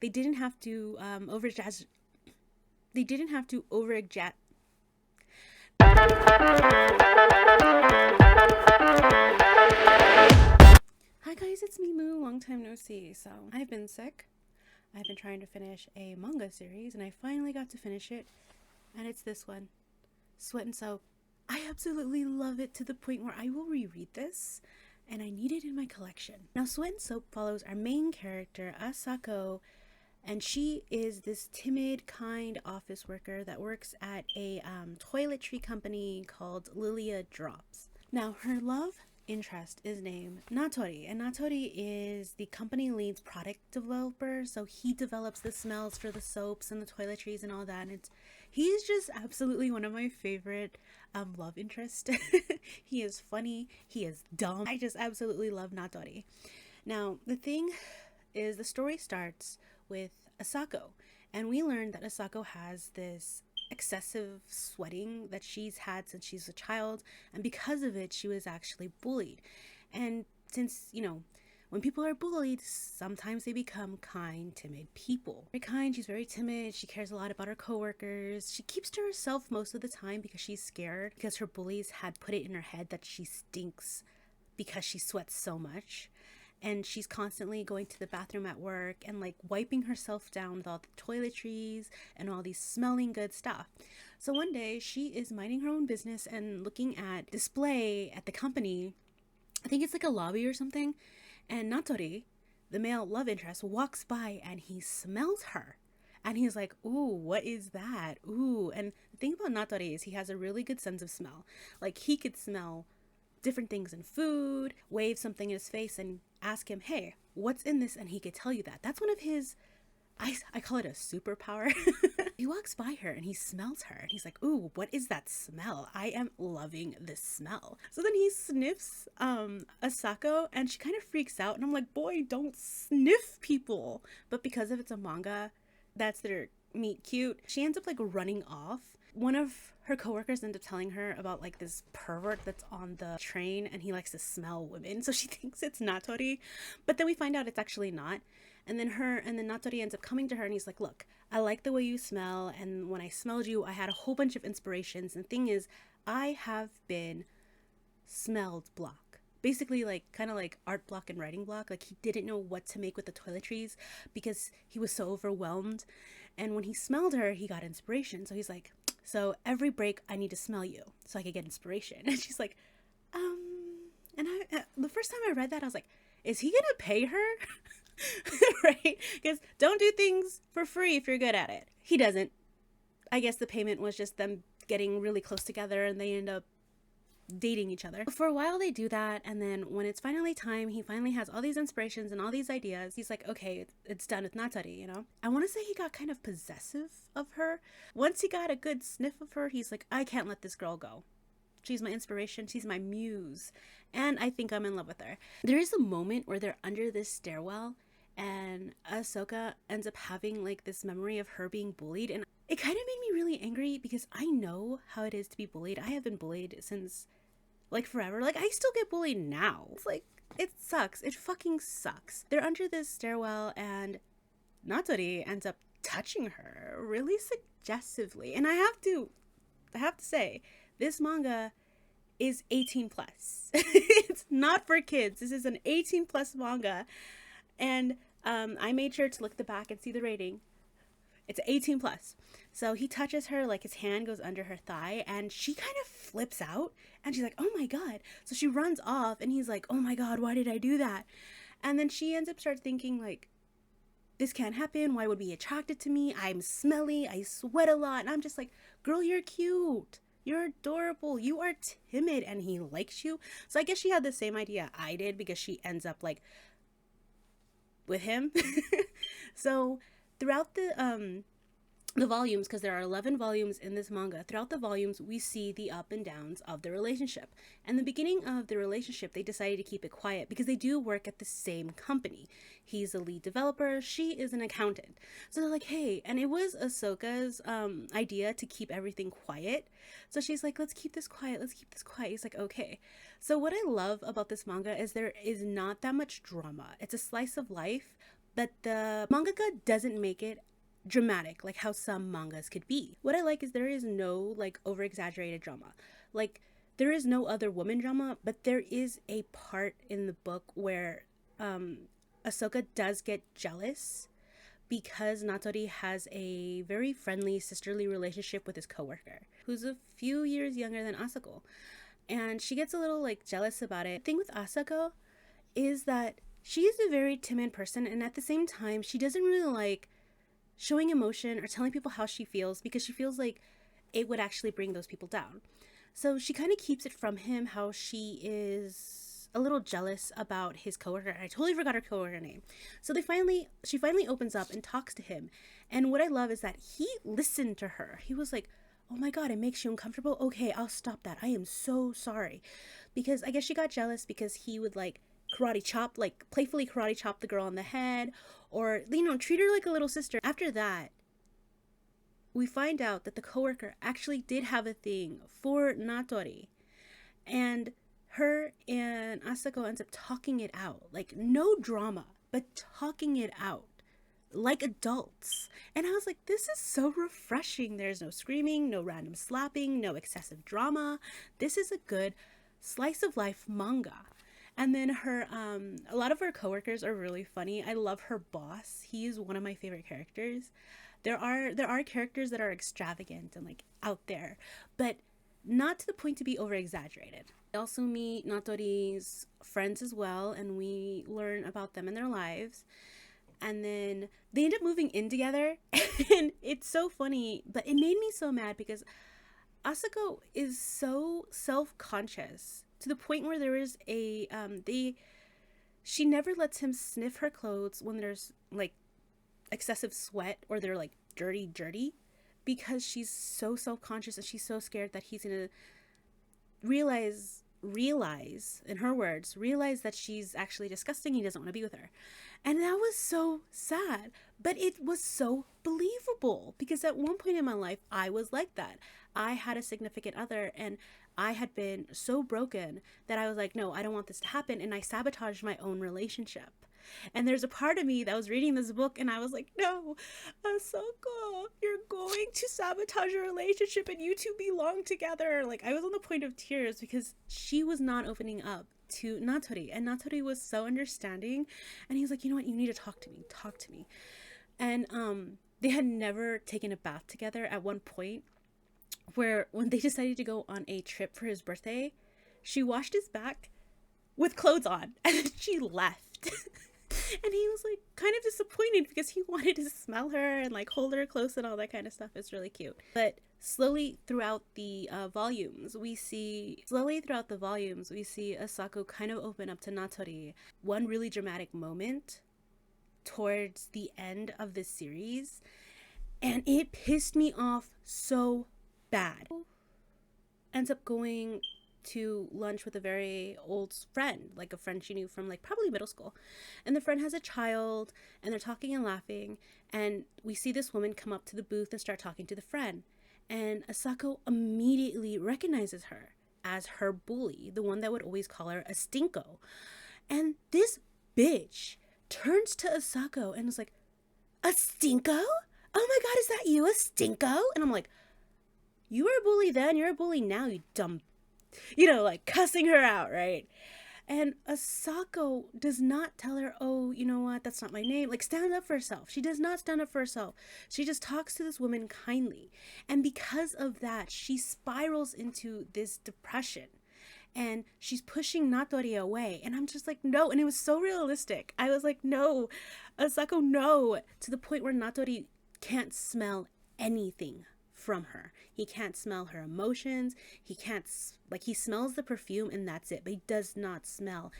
They didn't have to They didn't have to overexaggerate. Hi guys, it's me Moo, long time no see. So I've been sick. I've been trying to finish a manga series and I finally got to finish it. And it's this one, Sweat and Soap. I absolutely love it to the point where I will reread this and I need it in my collection. Now Sweat and Soap follows our main character, Asako, and she is this timid, kind office worker that works at a toiletry company called Lilia Drops. Now, her love interest is named Natori, and Natori is the company lead's product developer, so he develops the smells for the soaps and the toiletries and all that, and he's just absolutely one of my favorite love interests. He is funny, he is dumb. I just absolutely love Natori. Now, the thing is, the story starts with Asako, and we learn that Asako has this excessive sweating that she's had since she's a child, and because of it she was actually bullied. And since, when people are bullied, sometimes they become kind, timid people. Very kind, she's very timid, she cares a lot about her coworkers, she keeps to herself most of the time because she's scared, because her bullies had put it in her head that she stinks because she sweats so much. And she's constantly going to the bathroom at work and like wiping herself down with all the toiletries and all these smelling good stuff. So one day she is minding her own business and looking at display at the company. I think it's like a lobby or something. And Natori, the male love interest, walks by and he smells her. And he's like, ooh, what is that? Ooh. And the thing about Natori is he has a really good sense of smell. Like he could smell different things in food, wave something in his face and ask him, hey, what's in this? And he could tell you that. That's one of his, I call it a superpower. He walks by her and he smells her and he's like, ooh, what is that smell? I am loving this smell. So then he sniffs Asako and she kind of freaks out and I'm like, boy, don't sniff people. But because of it's a manga, that's their meet cute, she ends up like running off. One of her coworkers ends up telling her about like this pervert that's on the train and he likes to smell women, so she thinks it's Natori, but then we find out it's actually not. And then Natori ends up coming to her and he's like, look, I like the way you smell, and when I smelled you I had a whole bunch of inspirations, and the thing is I have been smelled block, basically like kind of like art block and writing block. Like he didn't know what to make with the toiletries because he was so overwhelmed, and when he smelled her he got inspiration. So he's like, so every break I need to smell you so I could get inspiration. And she's like, and the first time I read that I was like, is he gonna pay her? Right, because don't do things for free if you're good at it. He doesn't. I guess the payment was just them getting really close together and they end up dating each other. For a while they do that, and then when it's finally time, he finally has all these inspirations and all these ideas. He's like, okay, it's done with Natori, I want to say he got kind of possessive of her. Once he got a good sniff of her, he's like, I can't let this girl go. She's my inspiration, she's my muse, and I think I'm in love with her. There is a moment where they're under this stairwell and Ahsoka ends up having like this memory of her being bullied, and it kind of made me really angry because I know how it is to be bullied. I have been bullied since like forever. Like I still get bullied now. It's like, it sucks. It fucking sucks. They're under this stairwell and Natori ends up touching her really suggestively. And I have to say, this manga is 18 plus. It's not for kids. This is an 18 plus manga. And I made sure to look at the back and see the rating. It's 18 plus. So he touches her, like his hand goes under her thigh, and she kind of flips out and she's like, oh my god. So she runs off and he's like, oh my god, why did I do that? And then she ends up start thinking like, this can't happen. Why would be attracted to me? I'm smelly. I sweat a lot. And I'm just like, girl, you're cute. You're adorable. You are timid and he likes you. So I guess she had the same idea I did because she ends up like with him. So throughout the volumes, because there are 11 volumes in this manga, throughout the volumes we see the up and downs of the relationship. And the beginning of the relationship, they decided to keep it quiet because they do work at the same company. He's a lead developer, she is an accountant. So they're like, hey, and it was Ahsoka's idea to keep everything quiet. So she's like, let's keep this quiet, let's keep this quiet. He's like, okay. So what I love about this manga is there is not that much drama. It's a slice of life, but the mangaka doesn't make it dramatic like how some mangas could be. What I like is there is no like over exaggerated drama. Like there is no other woman drama, but there is a part in the book where Ahsoka does get jealous because Natori has a very friendly sisterly relationship with his coworker who's a few years younger than Asako. And she gets a little like jealous about it. The thing with Asako is that she is a very timid person, and at the same time she doesn't really like showing emotion or telling people how she feels because she feels like it would actually bring those people down. So she kind of keeps it from him how she is a little jealous about his coworker. I totally forgot her coworker name. So she finally opens up and talks to him. And what I love is that he listened to her. He was like, "Oh my God, it makes you uncomfortable? Okay, I'll stop that. I am so sorry." Because I guess she got jealous because he would like karate chop, like playfully karate chop the girl on the head, or, you know, treat her like a little sister. After that, we find out that the coworker actually did have a thing for Natori. And her and Asako ends up talking it out. Like, no drama, but talking it out like adults. And I was like, this is so refreshing. There's no screaming, no random slapping, no excessive drama. This is a good slice of life manga. And then her, a lot of her coworkers are really funny. I love her boss. He is one of my favorite characters. There are characters that are extravagant and like out there, but not to the point to be over exaggerated. We also meet Natori's friends as well, and we learn about them and their lives. And then they end up moving in together, and it's so funny, but it made me so mad because Asako is so self-conscious to the point where there is a she never lets him sniff her clothes when there's like excessive sweat or they're like dirty, because she's so self-conscious and she's so scared that he's gonna realize, in her words, realize that she's actually disgusting. He doesn't want to be with her. And that was so sad, but it was so believable because at one point in my life I was like that. I had a significant other and I had been so broken that I was like, no, I don't want this to happen, and I sabotaged my own relationship. And there's a part of me that was reading this book and I was like, no, Ahsoka, you're going to sabotage your relationship and you two belong together. Like, I was on the point of tears because she was not opening up to Natori, and Natori was so understanding, and he's like, you know what, you need to talk to me. And they had never taken a bath together at one point, where when they decided to go on a trip for his birthday, she washed his back with clothes on and then she left. And he was like kind of disappointed because he wanted to smell her and like hold her close and all that kind of stuff. It's really cute. But slowly throughout the volumes, we see Asako kind of open up to Natori. One really dramatic moment towards the end of this series, and it pissed me off so bad. Ends up going to lunch with a very old friend, like a friend she knew from like probably middle school, and the friend has a child and they're talking and laughing, and we see this woman come up to the booth and start talking to the friend, and Asako immediately recognizes her as her bully, the one that would always call her a stinko. And this bitch turns to Asako and is like, a stinko? Oh my God, is that you, a stinko? And I'm like, you were a bully then, you're a bully now, you dumb, like cussing her out, right? And Asako does not tell her, oh, you know what, that's not my name. Like, stand up for herself. She does not stand up for herself. She just talks to this woman kindly. And because of that, she spirals into this depression. And she's pushing Natori away. And I'm just like, no. And it was so realistic. I was like, no, Asako, no. To the point where Natori can't smell anything from her. He can't smell her emotions. He smells the perfume and that's it, but he does not smell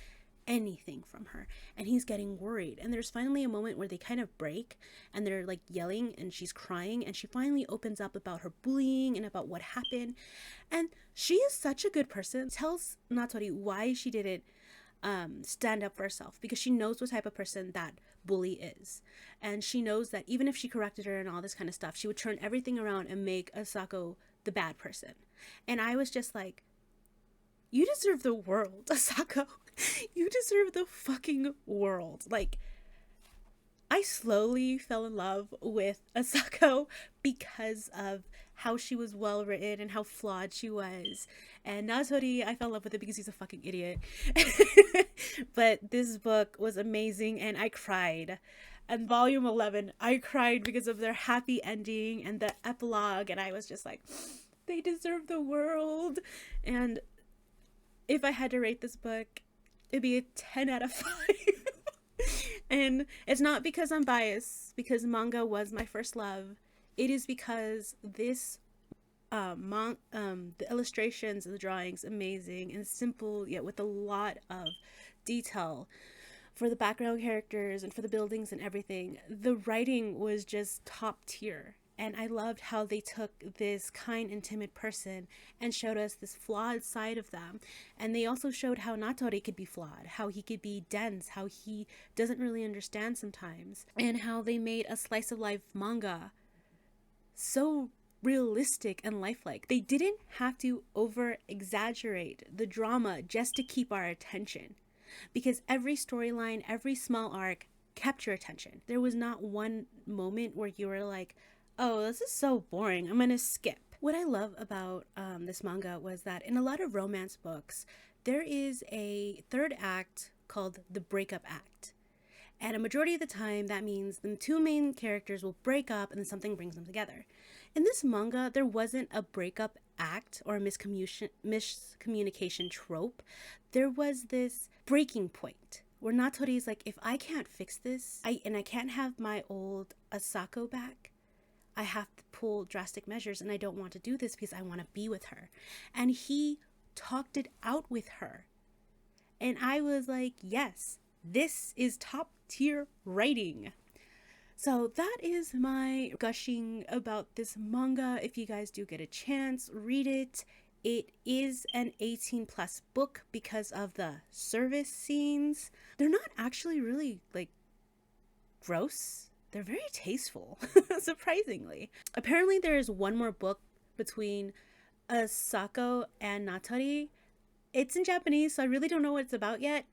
anything from her, and he's getting worried. And there's finally a moment where they kind of break and they're like yelling and she's crying, and she finally opens up about her bullying and about what happened. And she is such a good person, tells Natori why she didn't stand up for herself, because she knows what type of person that bully is, and she knows that even if she corrected her and all this kind of stuff, she would turn everything around and make Asako the bad person. And I was just like, you deserve the world, Asako. You deserve the fucking world. Like, I slowly fell in love with Asako because of how she was well written and how flawed she was. And Natori, I fell in love with it because he's a fucking idiot. But this book was amazing and I cried. And volume 11, I cried because of their happy ending and the epilogue, and I was just like, they deserve the world. And if I had to rate this book, it'd be a 10 out of 5. And it's not because I'm biased, because manga was my first love. It is because this the illustrations and the drawings, amazing and simple, yet with a lot of detail for the background characters and for the buildings and everything. The writing was just top tier. And I loved how they took this kind and timid person and showed us this flawed side of them. And they also showed how Natori could be flawed, how he could be dense, how he doesn't really understand sometimes, and how they made a slice of life manga so realistic and lifelike. They didn't have to over exaggerate the drama just to keep our attention, because every storyline, every small arc kept your attention. There was not one moment where you were like, oh, this is so boring, I'm gonna skip. What I love about this manga was that in a lot of romance books, there is a third act called the breakup act. And a majority of the time, that means the two main characters will break up and then something brings them together. In this manga, there wasn't a breakup act or a miscommunication trope. There was this breaking point where Natori is like, if I can't fix this, I can't have my old Asako back, I have to pull drastic measures, and I don't want to do this because I want to be with her. And he talked it out with her. And I was like, yes, this is top tier writing. So that is my gushing about this manga. If you guys do get a chance, read it. It is an 18 plus book because of the service scenes. They're not actually really like gross. They're very tasteful, surprisingly. Apparently there is one more book between Asako and Natori. It's in Japanese, so I really don't know what it's about yet.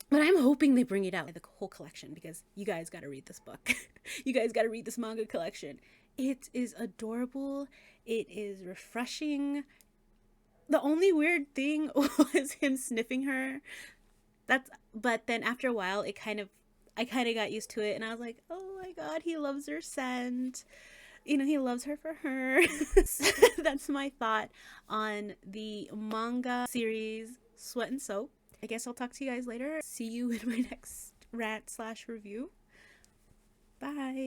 But I'm hoping they bring it out, the whole collection, because you guys got to read this book. You guys got to read this manga collection. It is adorable. It is refreshing. The only weird thing was him sniffing her. But then after a while, I kind of got used to it, and I was like, oh my god, he loves her scent. You know, he loves her for her. So that's my thought on the manga series Sweat and Soap. I guess I'll talk to you guys later. See you in my next rant/review. Bye.